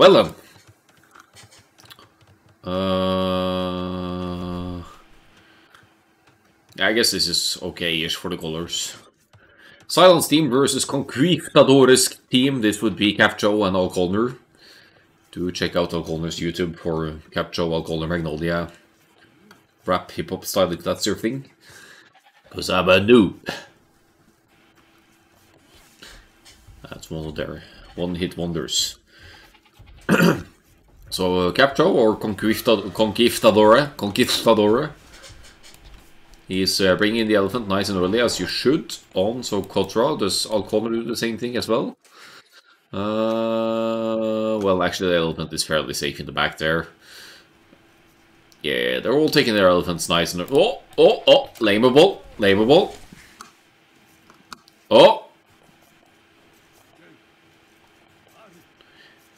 Well then. I guess this is okay-ish for the colors. Silence team versus Conquistadores team. This would be Capcho and Alcolner. Do check out Alcolner's YouTube for Capcho, Alcolner, Magnolia. Rap, hip-hop style if that's your thing. Because I'm a noob. That's one of their one-hit wonders. So, Capcho or Conquistadore. He's bringing the elephant nice and early, as you should, on Socotra. Does Alcolner do the same thing as well? Well, actually the elephant is fairly safe in the back there. Yeah, they're all taking their elephants nice and... Oh! Lameable. Oh!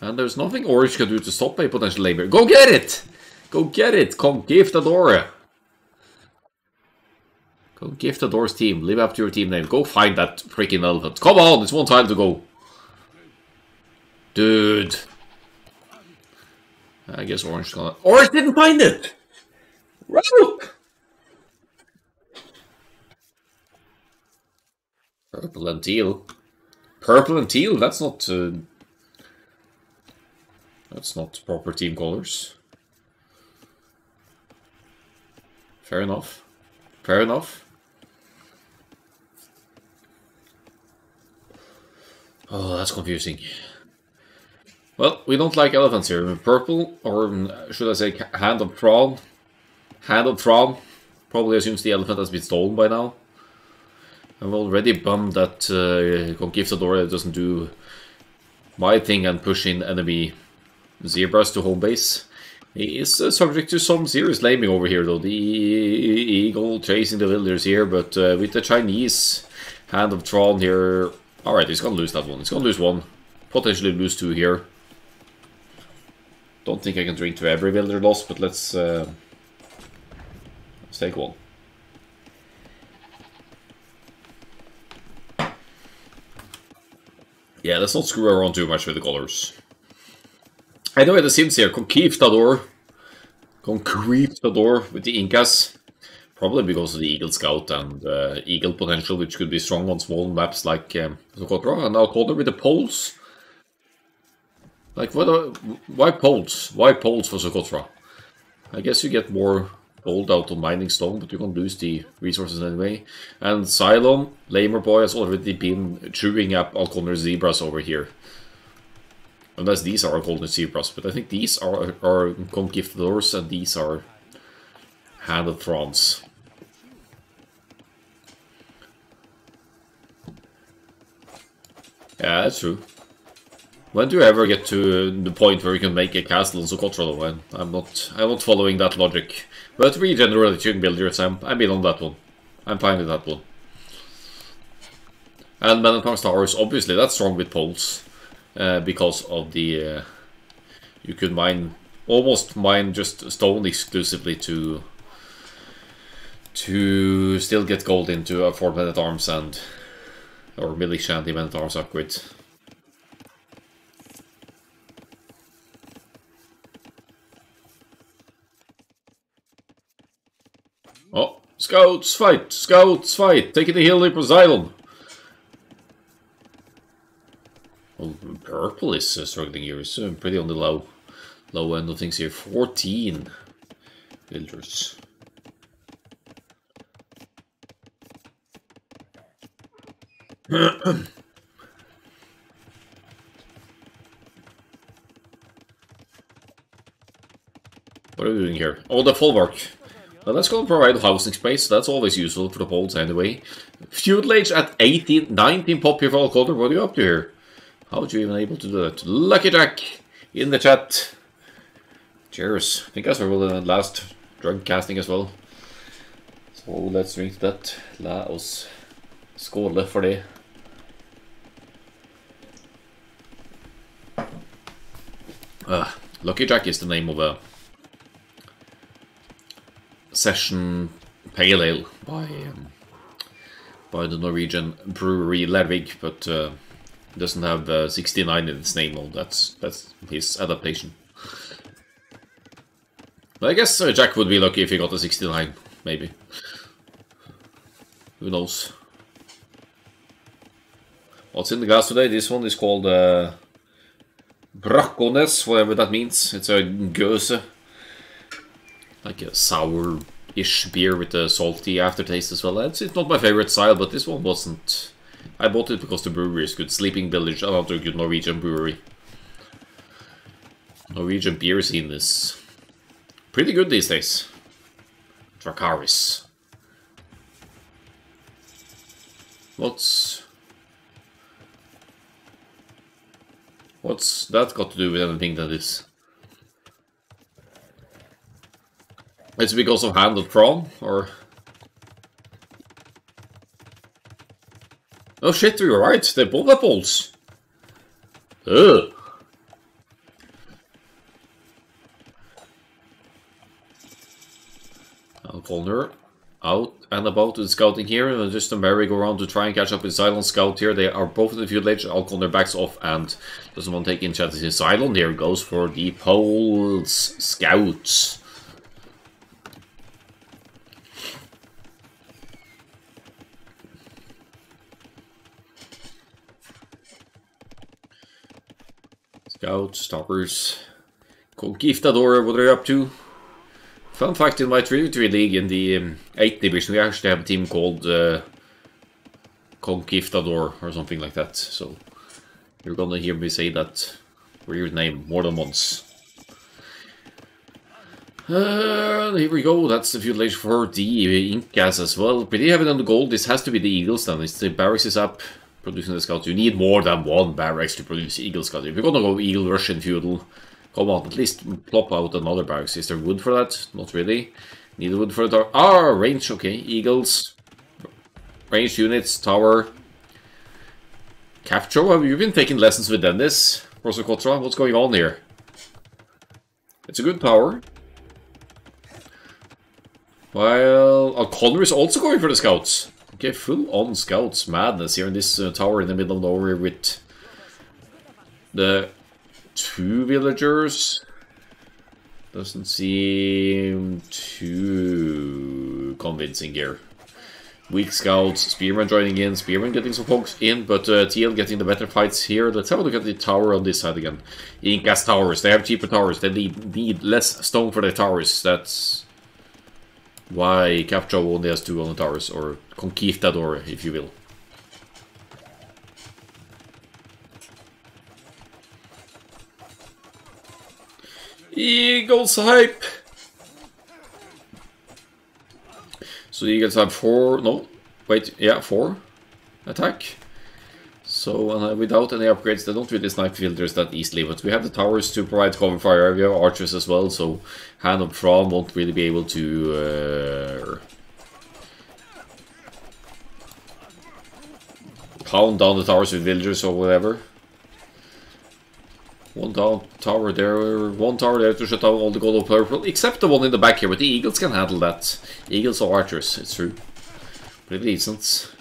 And there's nothing Orange can do to stop a potential labor. Go get it! Go get it! Conquistadore! Conquistadore's team. Live up to your team name. Go find that freaking elephant. Come on! It's one time to go. Dude. I guess Orange gonna... Orange didn't find it! Rope! Purple and teal. Purple and teal? That's not proper team colors. Fair enough. Fair enough. Oh, that's confusing. Well, we don't like elephants here. Purple, or should I say Hand of Thrawn? Hand of Thrawn probably assumes the elephant has been stolen by now. I'm already bummed that Conquistador doesn't do my thing and push in enemy zebras to home base. He is subject to some serious laming over here though. The eagle chasing the villagers here, but with the Chinese Hand of Thrawn here... Alright, he's gonna lose that one. He's gonna lose one. Potentially lose two here. Don't think I can drink to every villager loss, but let's take one. Yeah, let's not screw around too much with the colors. Anyway, the Sims here, Conquistador with the Incas. Probably because of the Eagle Scout and Eagle potential, which could be strong on small maps like Socotra. And Alcolner with the poles. Like, why poles? Why poles for Socotra? I guess you get more gold out of mining stone, but you can lose the resources anyway. And Cylon, Lamer Boy, has already been chewing up Alcolner Zebras over here. Unless these are Alcolner Zebras, but I think these are Conquistadors and these are Hand of Thrawns. Yeah, that's true. When do you ever get to the point where you can make a castle in Socotra though? I'm not following that logic. But regeneration builders, I'm in on that one. I'm fine with that one. And Men at Arms Towers, obviously that's strong with poles. Because of the you could almost mine just stone exclusively to still get gold into a Fort Men at Arms or Millie Shanty Men at Arms upgrade. Oh, scouts fight! Scouts fight! Taking the hill for Xylon. Well, purple is struggling here. It's pretty on the low end of things here. 14 villagers. What are we doing here? Oh, the Folwark. Well, that's going to provide housing space. That's always useful for the Poles anyway. Feudal Age at 18, 19 pop here for Alcolner. What are you up to here? How are you even able to do that? Lucky Jack in the chat. Cheers. I think that's for the last drunk casting as well. So let's drink that. La oss skåle for det. Lucky Jack is the name of a session pale ale by the Norwegian brewery Lervig, but Doesn't have 69 in its name, though. That's his adaptation. But I guess Jack would be lucky if he got a 69, maybe. Who knows? What's in the glass today? This one is called Bracones, whatever that means. It's a Goese. Like a sour-ish beer with a salty aftertaste as well. It's not my favorite style, but this one wasn't. I bought it because the brewery is good. Sleeping Village, another good Norwegian brewery. Norwegian beer scene is pretty good these days. Dracarys. What's that got to do with anything that is? It's because of Hand of Prawn, or? Oh shit, you were right. They both have balls. Ugh. Alcolner out and about with scouting here, and just a merry-go-round to try and catch up with Cylon Scout here. They are both in the field ledge. Alcolner backs off and doesn't want to take in chances in Cylon. Here goes for the Poles Scouts. Scouts, Toppers, Conquistador, what are you up to? Fun fact, in my 3v3 league in the 8th division, we actually have a team called Conquistador or something like that. So you're gonna hear me say that weird name more than once. Here we go, that's the field ledge for the Incas as well. Pretty heavy on the gold. This has to be the Eagles then. It's the barracks is up, producing the scouts. You need more than one barracks to produce Eagle scouts. If you're gonna go Eagle Russian feudal, come on, at least plop out another barracks. Is there wood for that? Not really. Need wood for the tower. Range, okay. Eagles. Ranged units, tower. Capture, have you been taking lessons with Dennis? Rosocotra, what's going on here? It's a good tower. While O'Connor is also going for the scouts. Okay, full on scouts madness here in this tower in the middle of nowhere with the 2 villagers. Doesn't seem too convincing here. Weak scouts, Spearman joining in, Spearman getting some folks in, but TL getting the better fights here. Let's have a look at the tower on this side again. Incas towers, they have cheaper towers, they need less stone for their towers. That's why Capture only has 2 on the towers, or Conquistador, if you will. Eagles hype! So the Eagles have 4, no, wait, yeah, 4 attack. So without any upgrades, they don't really snipe fielders that easily, but we have the towers to provide cover fire. We have archers as well, so Hand of Prawn won't really be able to pound down the towers with villagers or whatever. One tower there to shut down all the gold of purple, except the one in the back here, but the Eagles can handle that. Eagles or archers, it's true. Pretty decent.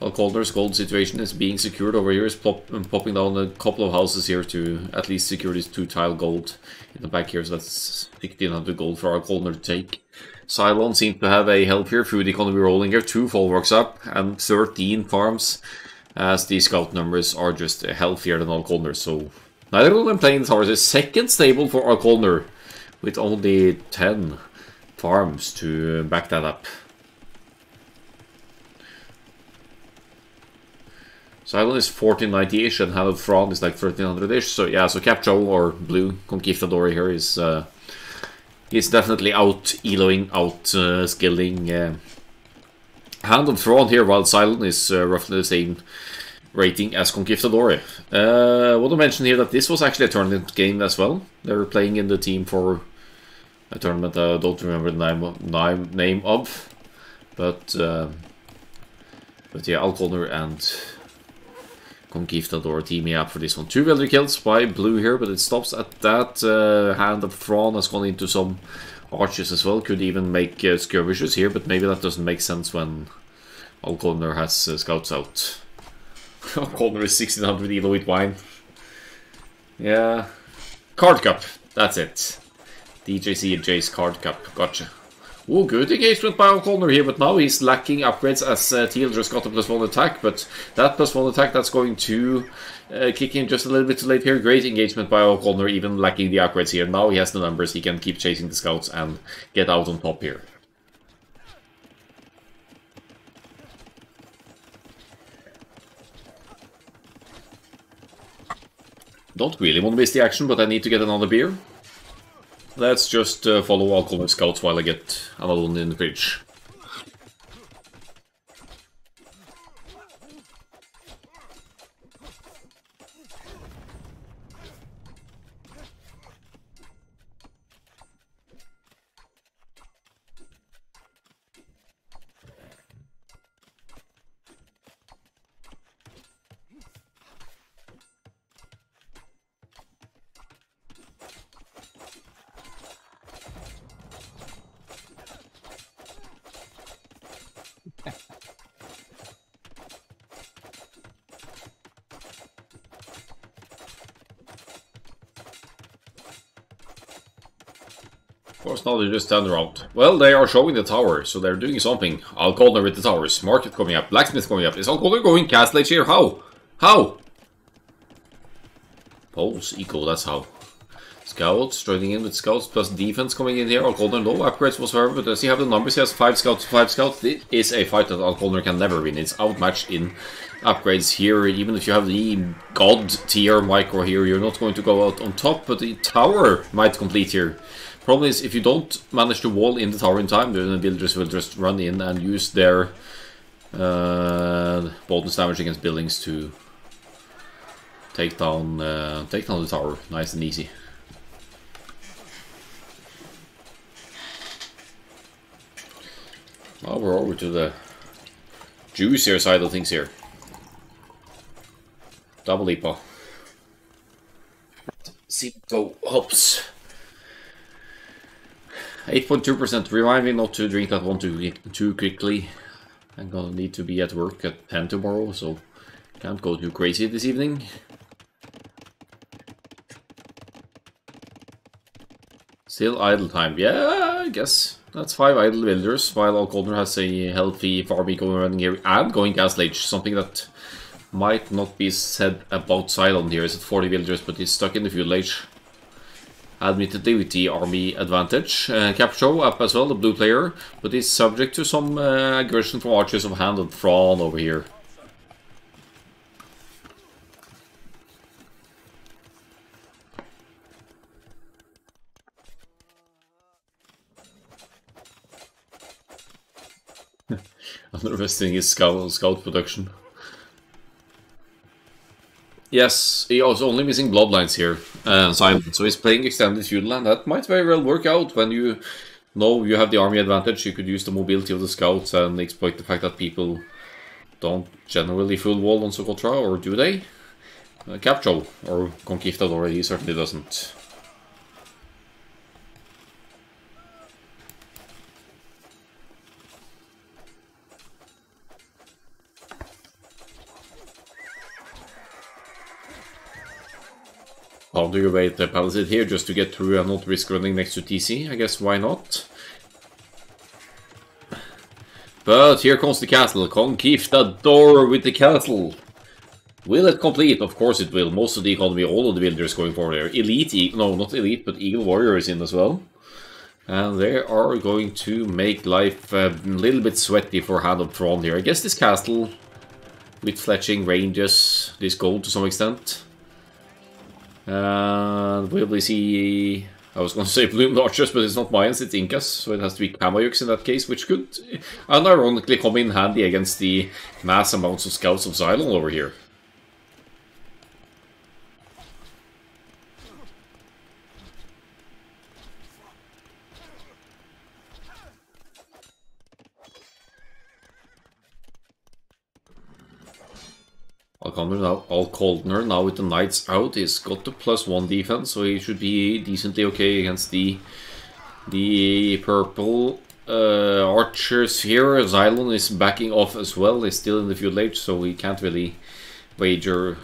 Alcolner's gold situation is being secured over here. Is popping down a couple of houses here to at least secure this 2-tile gold in the back here, so that's 1600 gold for Alcolner to take. Cylon seems to have a healthier food economy rolling here, 2 folwarks up and 13 farms, as the scout numbers are just healthier than Alcolner, so neither of them playing the towers is second stable for Alcolner, with only 10 farms to back that up. Cylon is 1490-ish and Hand of Prawn is like 1300-ish, so yeah, so Capture or Blue Conquistador here is he's definitely out-eloing, out-skilling Hand of Prawn here, while Cylon is roughly the same rating as Conquistador. I want to mention here that this was actually a tournament game as well. They were playing in the team for a tournament I don't remember the name of, but yeah, Alcolner and Conquistador teaming up for this one. 2 villager kills by Blue here, but it stops at that. Hand of Prawn has gone into some archers as well. Could even make skirmishes here, but maybe that doesn't make sense when Alcolner has scouts out. O'Connor is 1600 Elo with wine. Yeah. Card Cup. That's it. DJC and Jace Card Cup. Gotcha. Oh, good engagement by O'Connor here, but now he's lacking upgrades as Teal just got a +1 attack, but that +1 attack, that's going to kick in just a little bit too late here. Great engagement by O'Connor, even lacking the upgrades here. Now he has the numbers, he can keep chasing the scouts and get out on top here. Don't really want to miss the action, but I need to get another beer. Let's just follow O'Connor's scouts while I get another one in the fridge. Of course, now they just stand around. Well, they are showing the tower, so they're doing something. O'Connor with the towers. Market coming up. Blacksmith coming up. Is O'Connor going Castle Age here? How? How? Pulse Eco, that's how. Scouts, joining in with scouts plus defense coming in here. O'Connor low upgrades whatsoever, but does he have the numbers? He has 5 scouts to 5 scouts. This is a fight that O'Connor can never win. It's outmatched in upgrades here. Even if you have the god tier micro here, you're not going to go out on top, but the tower might complete here. Problem is, if you don't manage to wall in the tower in time, then the villagers will just run in and use their bonus damage against buildings to take down the tower, nice and easy. Now we're over to the juicier side of things here. Double IPA. Cinco hops. 8.2%. Remind me not to drink that one too quickly. I'm gonna need to be at work at 10 tomorrow, so can't go too crazy this evening. Still idle time. Yeah, I guess. That's 5 idle villagers, while O'Connor has a healthy farm eco running here and going Castle Age. Something that might not be said about Cylon here. Is at 40 villagers, but he's stuck in the feudal age. Admittedly with the army advantage. Capshaw up as well, the blue player, but he's subject to some aggression from Archers of Hand and Thrawn over here. Underestimating his scout production. Yes, he was only missing bloodlines here, Simon. So he's playing extended feudal, and that might very well work out when you know you have the army advantage. You could use the mobility of the scouts and exploit the fact that people don't generally full wall on Socotra, or do they? Capcho or Conquistador, he certainly doesn't. How do you wait the palisade here just to get through and not risk running next to TC? I guess why not? But here comes the castle. Conquistador with the castle. Will it complete? Of course it will. Most of the economy, all of the villagers going for there. Elite, no, not elite, but Eagle Warrior is in as well. And they are going to make life a little bit sweaty for Hand of Thrawn here. I guess this castle, with fletching ranges, this gold to some extent. And will we see... I was going to say Bloomed Archers, but it's not Mayans, it's Incas, so it has to be Kamayuks in that case, which could unironically come in handy against the mass amounts of scouts of Xylon over here. O'Connor now with the Knights out, he's got the +1 defense, so he should be decently okay against the purple archers here. Xylon is backing off as well, he's still in the feudal age, so he can't really wager,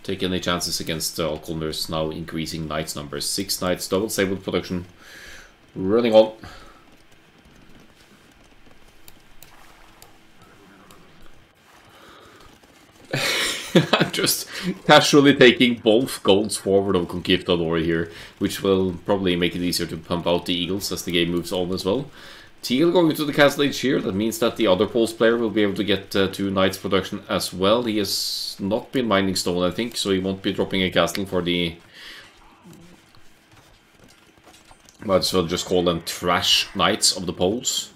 take any chances against Alcondor's now increasing knights numbers. 6 knights, double stable production, running on. I'm just casually taking both golds forward of Conquistador here, which will probably make it easier to pump out the eagles as the game moves on as well. Teal going to the castle age here, that means that the other Poles player will be able to get 2 knights production as well. He has not been mining stone, I think, so he won't be dropping a castle for the... might as well just call them trash knights of the Poles.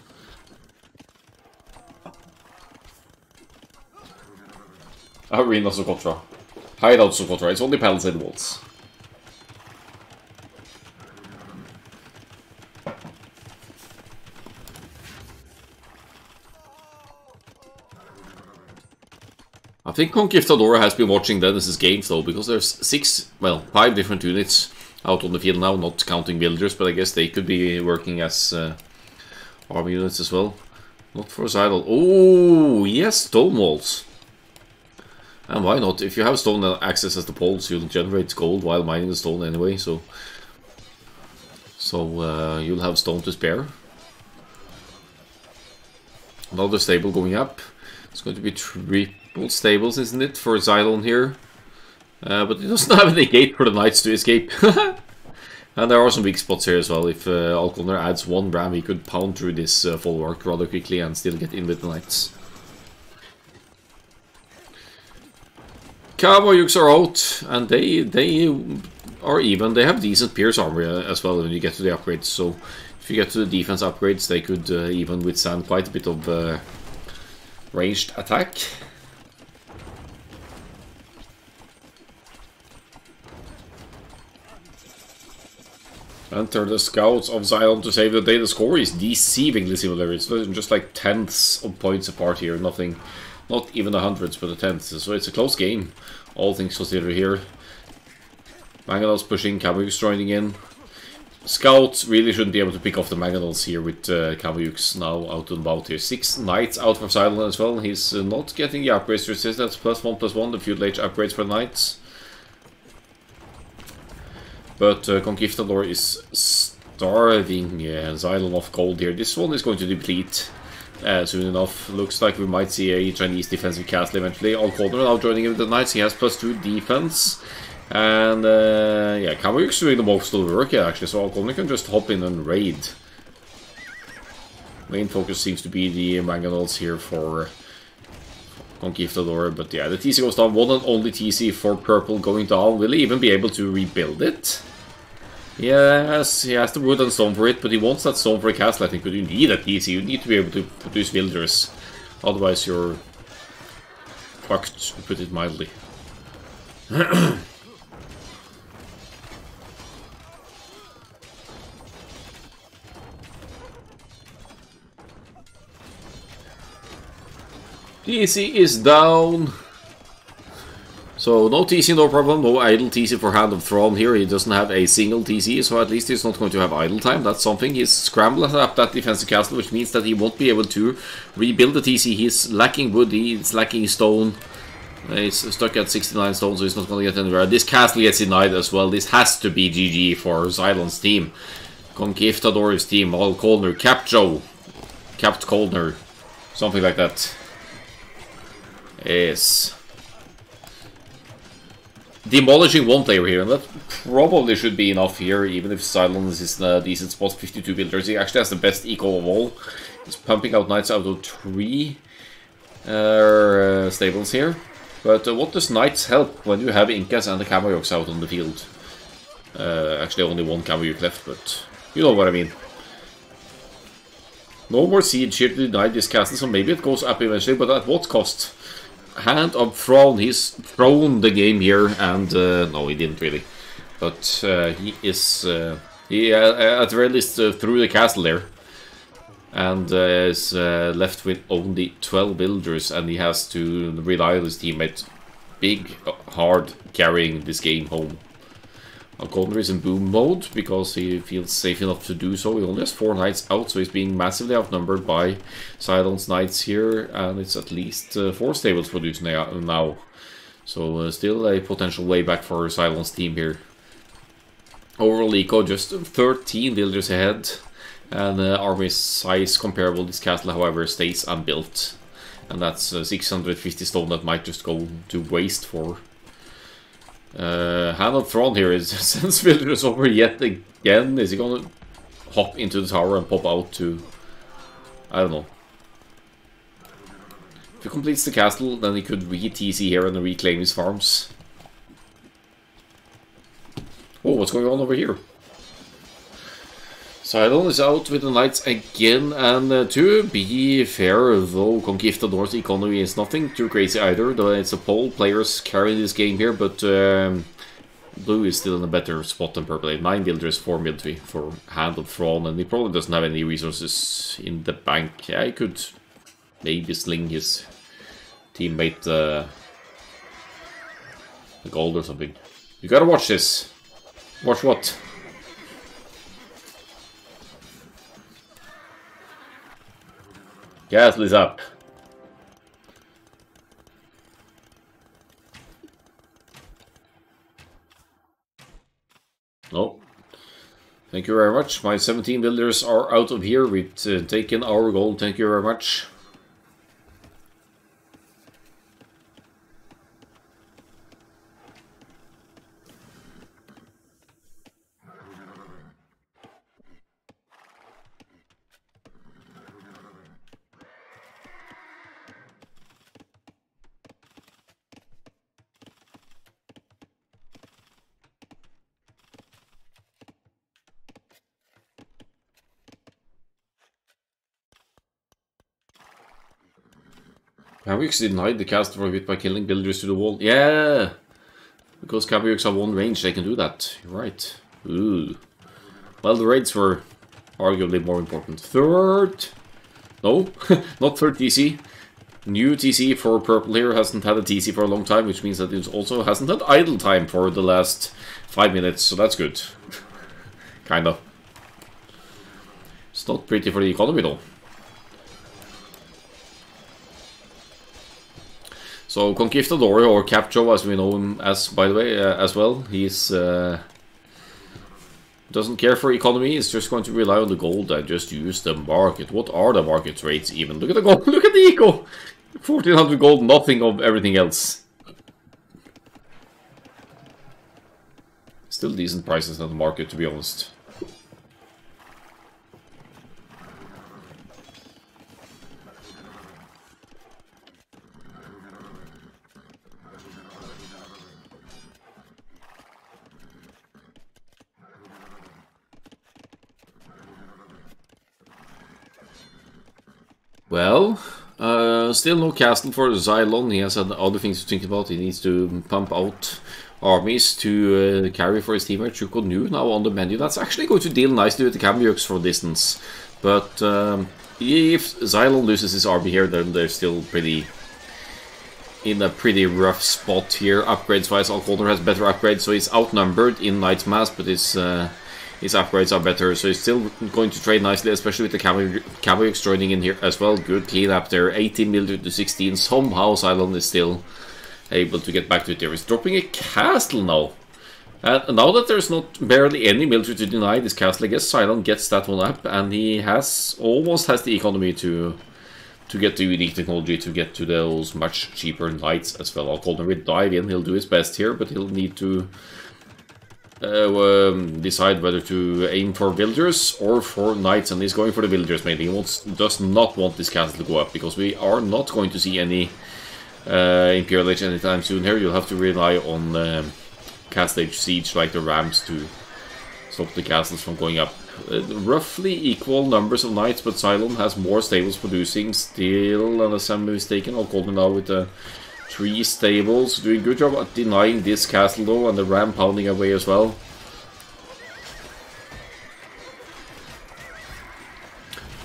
Arena Socotra. Hideout Socotra, it's only palisade walls. I think Conquistador has been watching Dennis's games though, because there's 5 different units out on the field now, not counting villagers, but I guess they could be working as army units as well. Not for Zidal. Oh, yes, stone walls. And why not? If you have stone access as the Poles, you'll generate gold while mining the stone anyway, so you'll have stone to spare. Another stable going up. It's going to be triple stables, isn't it, for Xylon here? But it doesn't have any gate for the knights to escape. And there are some weak spots here as well. If Alconder adds 1 ram, he could pound through this folwark rather quickly and still get in with the knights. Kavayuks are out, and they are even. They have decent pierce armor as well when you get to the upgrades, so if you get to the defense upgrades, they could even withstand quite a bit of ranged attack. Enter the scouts of Zion to save the day. The score is deceivingly similar. It's just like tenths of points apart here, nothing. Not even the hundreds, but the tenths. So it's a close game, all things considered here. Mangonels pushing, Kavayuks joining in. Scouts really shouldn't be able to pick off the Mangonels here with Kavayuks now out and about here. 6 knights out for Silent as well. He's not getting the upgrades to resistance. +1/+1, the feudal age upgrades for knights. But Conquistador is starving Xylon of gold here. This one is going to deplete soon enough. Looks like we might see a Chinese defensive castle eventually. Alconder now joining in with the knights. He has +2 defense. And yeah, Kavayuks doing the most of the work here actually, so Alconder can just hop in and raid. Main focus seems to be the Mangonels here for Conquistador, but yeah, the TC goes down. One and only TC for purple going down. Will he even be able to rebuild it? Yes, he has the wood and stone for it, but he wants that stone for a castle, I think. But you need a TC, you need to be able to produce villagers. Otherwise you're fucked, to put it mildly. TC is down. So no TC, no problem. No idle TC for Hand of Thrawn here. He doesn't have a single TC, so at least he's not going to have idle time. That's something. He's scrambling up that defensive castle, which means that he won't be able to rebuild the TC. He's lacking wood, he's lacking stone. He's stuck at 69 stone, so he's not going to get anywhere. This castle gets denied as well. This has to be GG for Xylon's team. Conquistador's team. All Coldner, Capt Joe. Capt Coldner. Something like that. Yes. Demolishing one player here, and that probably should be enough here, even if Silence is in a decent spot. 52 builders. He actually has the best eco of all. He's pumping out knights out of 3 stables here. But what does knights help when you have Incas and the Kavayuks out on the field? Actually only 1 Kavayuk left, but you know what I mean. No more siege here to deny this castle, so maybe it goes up eventually, but at what cost? Hand of Thrawn, he's thrown the game here, and no, he didn't really. But he is, at the very least, through the castle there. And is left with only 12 builders, and he has to rely on his teammate. Big, hard carrying this game home. Alconder is in boom mode because he feels safe enough to do so. He only has 4 knights out, so he's being massively outnumbered by Silence knights here, and it's at least 4 stables produced now. So still a potential way back for Cylon's team here. Overall eco just 13 villagers ahead, and army size comparable. This castle, however, stays unbuilt, and that's 650 stone that might just go to waste for. Hand of Thrawn here is sends villagers over yet again. Is he gonna hop into the tower and pop out to... I don't know. If he completes the castle, then he could re-TC here and reclaim his farms. Oh, what's going on over here? Cylon is out with the knights again, and to be fair, though, Conquistador's economy is nothing too crazy either, though it's a pole players carrying this game here, but Blue is still in a better spot than Purple. 9 villagers, 4 military for Hand of Thrawn, and he probably doesn't have any resources in the bank. Yeah, he could maybe sling his teammate the gold or something. You gotta watch this. Watch what? Castle is up. Oh. Thank you very much. My 17 builders are out of here. We've taken our gold. Thank you very much. Cavyx denied the castle for a bit by killing villagers to the wall. Yeah! Because Cavyx have one range, they can do that. You're right. Ooh. Well, the raids were arguably more important. Third... No, not third TC. New TC for Purple here hasn't had a TC for a long time, which means that it also hasn't had idle time for the last 5 minutes, so that's good. Kind of. It's not pretty for the economy, though. So Conquistador, or Capcho as we know him as, by the way, as well, he's doesn't care for economy, he's just going to rely on the gold and just use the market. What are the market rates even? Look at the gold, look at the eco! 1400 gold, nothing of everything else. Still decent prices on the market, to be honest. Well, still no castle for Xylon. He has had other things to think about. He needs to pump out armies to carry for his teammate. Chukonu now on the menu. That's actually going to deal nicely with the Cavyux for distance. But if Xylon loses his army here, then they're still in a pretty rough spot here. Upgrades wise, Alconder has better upgrades, so he's outnumbered in Knight's Mass, but his upgrades are better, so he's still going to trade nicely, especially with the Cavyux joining in here as well. Good cleanup there, 18 military to 16. Somehow Cylon is still able to get back to it there. He's dropping a castle now. And now that there's not barely any military to deny this castle, I guess Cylon gets that one up, and he almost has the economy to get the unique technology to get to those much cheaper knights as well. Alconder will dive in, he'll do his best here, but he'll need to decide whether to aim for villagers or for knights, and he's going for the villagers mainly. He does not want this castle to go up, because we are not going to see any Imperial Age anytime soon here. You'll have to rely on Castle Age Siege like the rams to stop the castles from going up. Roughly equal numbers of knights, but Cylon has more stables producing still, unless I'm mistaken. I'll call them now with the 3 stables. Doing a good job at denying this castle though, and the ram pounding away as well.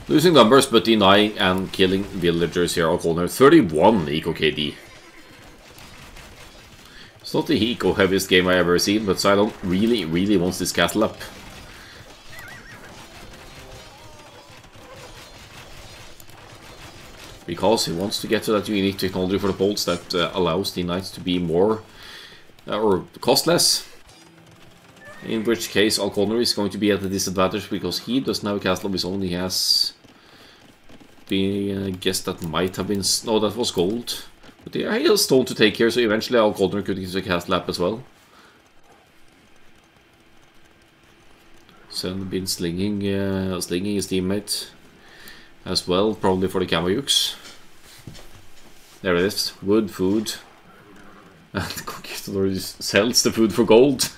Losing numbers, but denying and killing villagers here. I'll call them 31 eco KD. It's not the eco heaviest game I've ever seen, but Cylon really wants this castle up. because he wants to get to that unique technology for the bolts that allows the knights to be more or cost less. In which case Alconor is going to be at a disadvantage because he doesn't have a castle of his own. He has been guess that might have been no, that was gold. But yeah, he has stone to take here, so eventually Alconor could use a castle lap as well. Sen been slinging his teammate as well, probably for the Kameyuks. There it is, wood, food. And the Conquistador just sells the food for gold.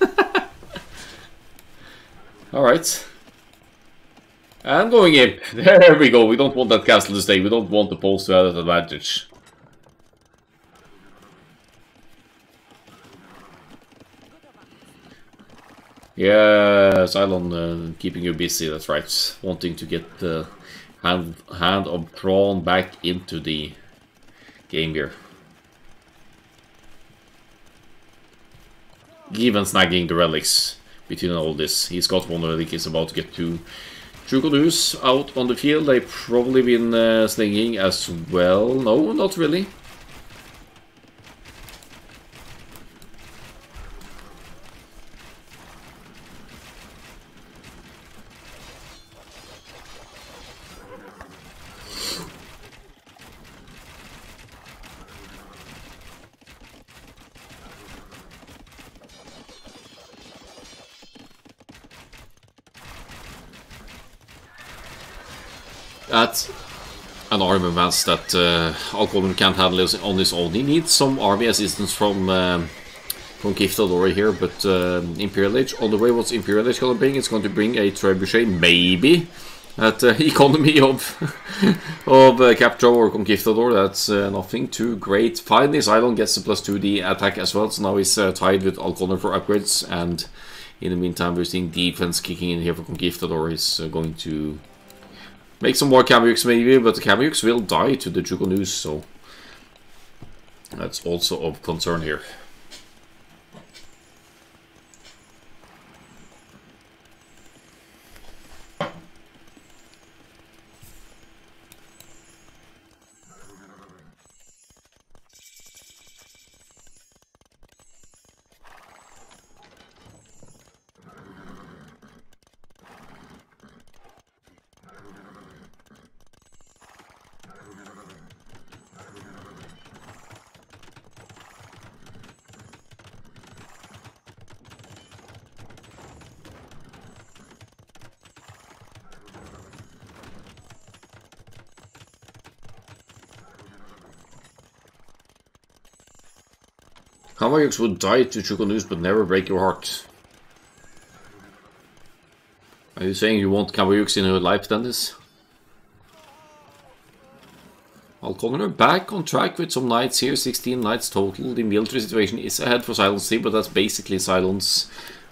Alright. And going in. There we go. We don't want that castle to stay. We don't want the post to have that advantage. Yeah, Cylon keeping you busy, that's right. Wanting to get the hand of Thrawn back into the game here. Even snagging the relics between all this. He's got one relic, he's about to get two Trucodeus out on the field. They've probably been slinging as well. No, not really. That's an army advance that Alconor can't handle on his own. He needs some army assistance from Conquistador here, but Imperial Age, on the way, what's Imperial Age going to bring? It's going to bring a trebuchet, maybe, at economy of Capture or Conquistador. That's nothing too great. Finally, Cylon gets the +2 the attack as well, so now he's tied with Alconor for upgrades, and in the meantime, we're seeing defense kicking in here for Conquistador. He's going to make some more Kameyuks maybe, but the Kameyuks will die to the Trucodeus, so that's also of concern here. Kameyuks would die to Trucodeus but never break your heart. Are you saying you want Kameyuks in your life, Dennis? Alconor back on track with some knights here, 16 knights total. The military situation is ahead for Cylon's team, but that's basically Cylon's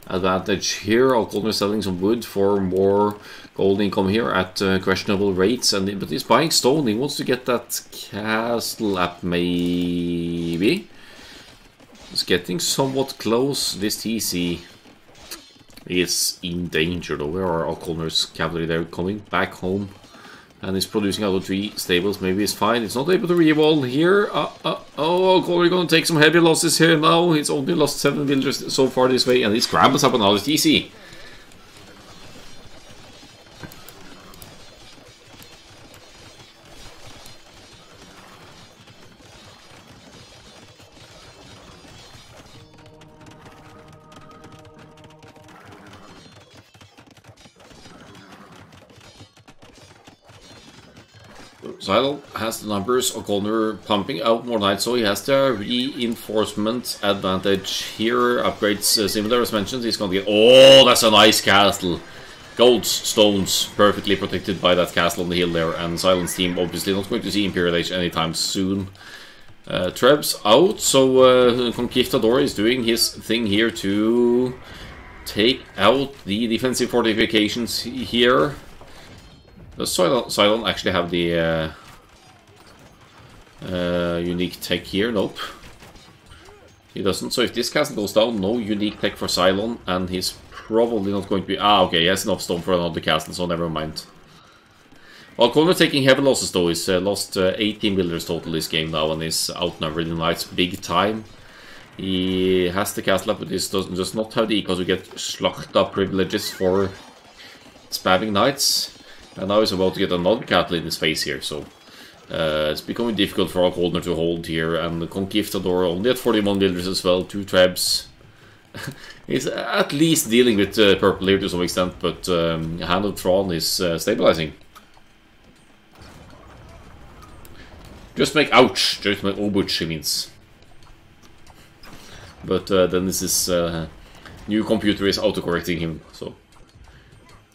advantage here. Alconor selling some wood for more gold income here at questionable rates, but he's buying stone. He wants to get that castle up, maybe. It's getting somewhat close. This TC is in danger though. Where are Alconor's cavalry? They're coming back home. And he's producing out of 3 stables. Maybe it's fine. It's not able to re-evolve here. Oh, Alconor going to take some heavy losses here now. He's only lost 7 villagers so far this way. And he scrambles up another TC. Cylon has the numbers. Alconor pumping out more knights, so he has the reinforcement advantage here. Upgrades similar as mentioned. He's going to get... Oh, that's a nice castle. Gold stones perfectly protected by that castle on the hill there. And Cylon's team obviously not going to see Imperial Age anytime soon. Treb's out, so Conquistador is doing his thing here to take out the defensive fortifications here. Does Cylon actually have the unique tech here? Nope. He doesn't. So if this castle goes down, no unique tech for Cylon, and he's probably not going to be... Ah, okay, he has enough stone for another castle, so never mind. Alconer taking heavy losses though. He's lost 18 builders total this game now and is outnumbered in knights big time. He has the castle up, but he does not have the eco to get Slachta privileges for spamming knights. And now he's about to get another castle in his face here, so it's becoming difficult for Alconer to hold here. And the Conquistador only at 41 builders as well, 2 trebs. He's at least dealing with purple here to some extent, but Hand of Thrawn is stabilizing. Just make ouch, just make obuch, he means. But then this is new computer is autocorrecting him, so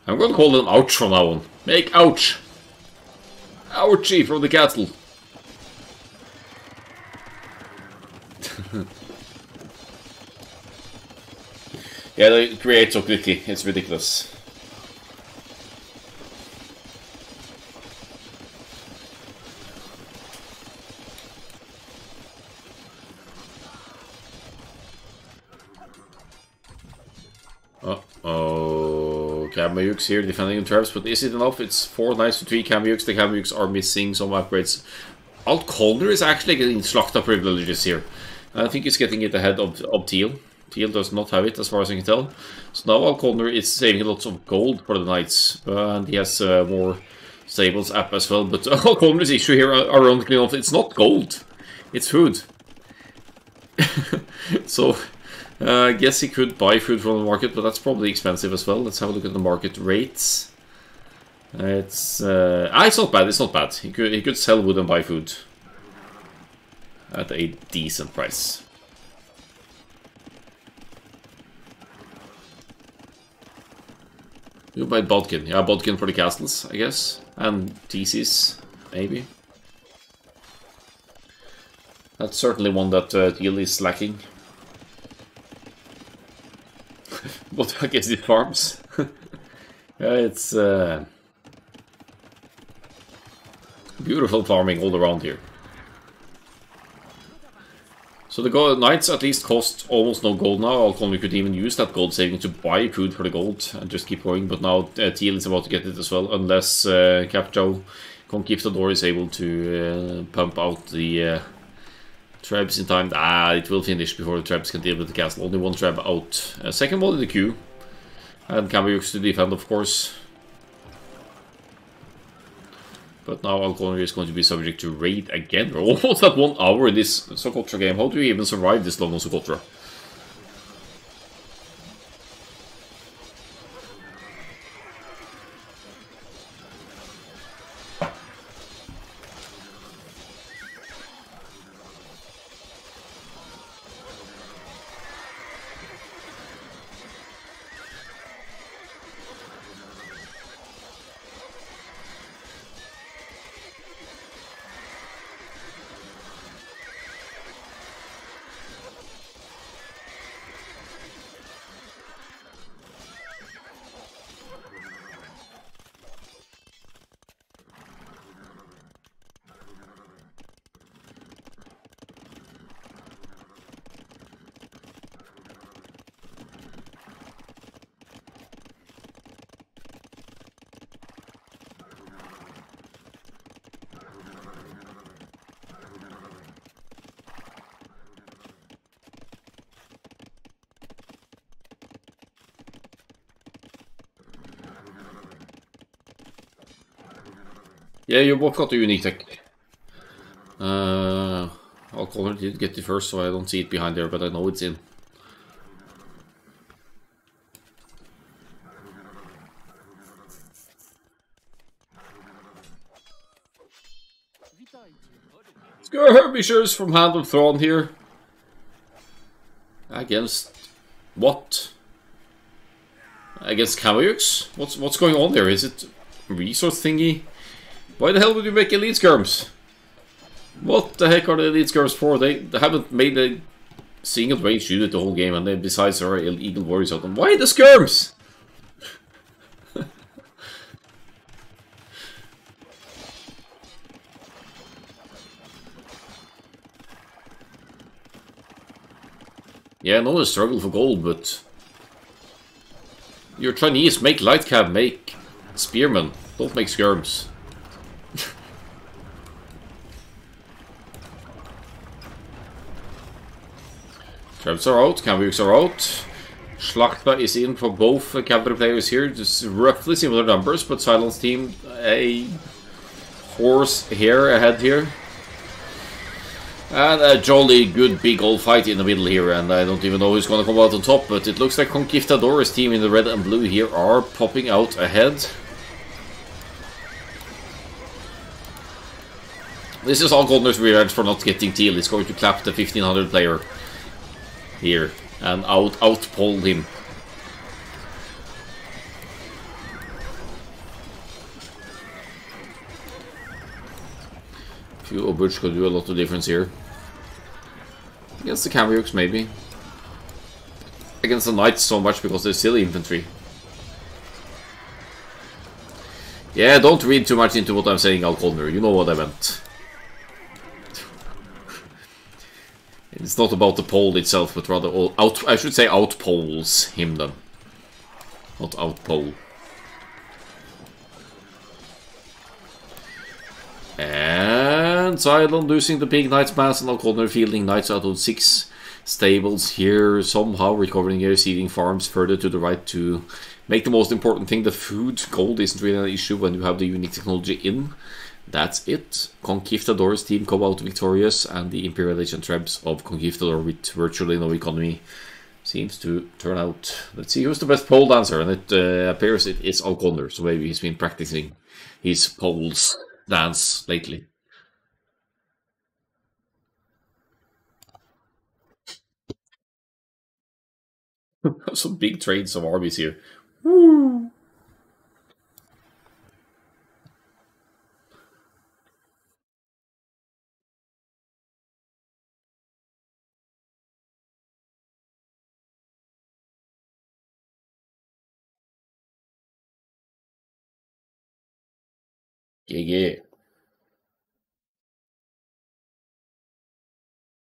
I'm gonna call him ouch from now on. Make ouch! Ouchie from the castle! Yeah, they create so quickly, it's ridiculous. Uh-oh, Kameyuks here defending the traps, but is it enough? It's 4 knights to 3 Kameyuks. The Kameyuks are missing some upgrades. Alconer is actually getting Slachta privileges here. I think he's getting it ahead of Teal. Teal does not have it, as far as I can tell. So now Alconer is saving lots of gold for the knights, and he has more stables app as well. But Alconer's issue here, ironically enough, it's not gold, it's food. So I guess he could buy food from the market, but that's probably expensive as well. Let's have a look at the market rates. It's not bad. It's not bad. He could sell wood and buy food at a decent price. You buy Bodkin. Yeah, Bodkin for the castles, I guess. And TCs, maybe. That's certainly one that Teal is lacking. But I guess it farms. Yeah, it's beautiful farming all around here. So the knights at least cost almost no gold now. Alconer could even use that gold saving to buy food for the gold and just keep going. But now Teal is about to get it as well, unless Capjo Conquistador is able to pump out the trebs in time. It will finish before the trebs can deal with the castle. Only 1 treb out. Second one in the queue. And Kameyuks to defend, of course. But now Alconer is going to be subject to raid again. We're almost at 1 hour in this Socotra game. How do we even survive this long on Socotra? Yeah, you both got the unique tech. Alconer did get the first, so I don't see it behind there, but I know it's in. Skirmishers from Hand of Thrawn here. Against what? Against Kameyuks? What's going on there? Is it resource thingy? Why the hell would you make elite skirms? What the heck are the elite skirms for? They haven't made a single range unit the whole game, and then besides there are illegal warriors on them. Why the skirms? Yeah, I know the struggle for gold, but you're Chinese, make light cab, make spearmen, don't make skirms. Trebs are out, Cambrics are out. Schlachta is in for both cavalry players here. Just roughly similar numbers, but Silence team a horse here ahead here. And a jolly good big old fight in the middle here, and I don't even know who's gonna come out on top, but it looks like Conquistadores team in the red and blue here are popping out ahead. This is all Goldner's revenge for not getting Teal. He's going to clap the 1500 player here and outpole him. Few Obuch could do a lot of difference here. Against the Cambriux, maybe. Against the Knights so much because they're still infantry. Yeah, don't read too much into what I'm saying, Alconder. You know what I meant. It's not about the pole itself, but rather I should say outpoles him then. Not outpole. And Cylon losing the big Knights mass, and Alconder fielding Knights out of 6 stables here, somehow recovering here, seeding farms further to the right to make the most important thing, the food. Gold isn't really an issue when you have the unique technology in. That's it. Conquistadors team come out victorious, and the Imperial Agent Trebs of Conquistador with virtually no economy seems to turn out. Let's see who's the best pole dancer, and it appears it is Alconder, so maybe he's been practicing his poles dance lately. Some big trades of armies here. Woo! GG.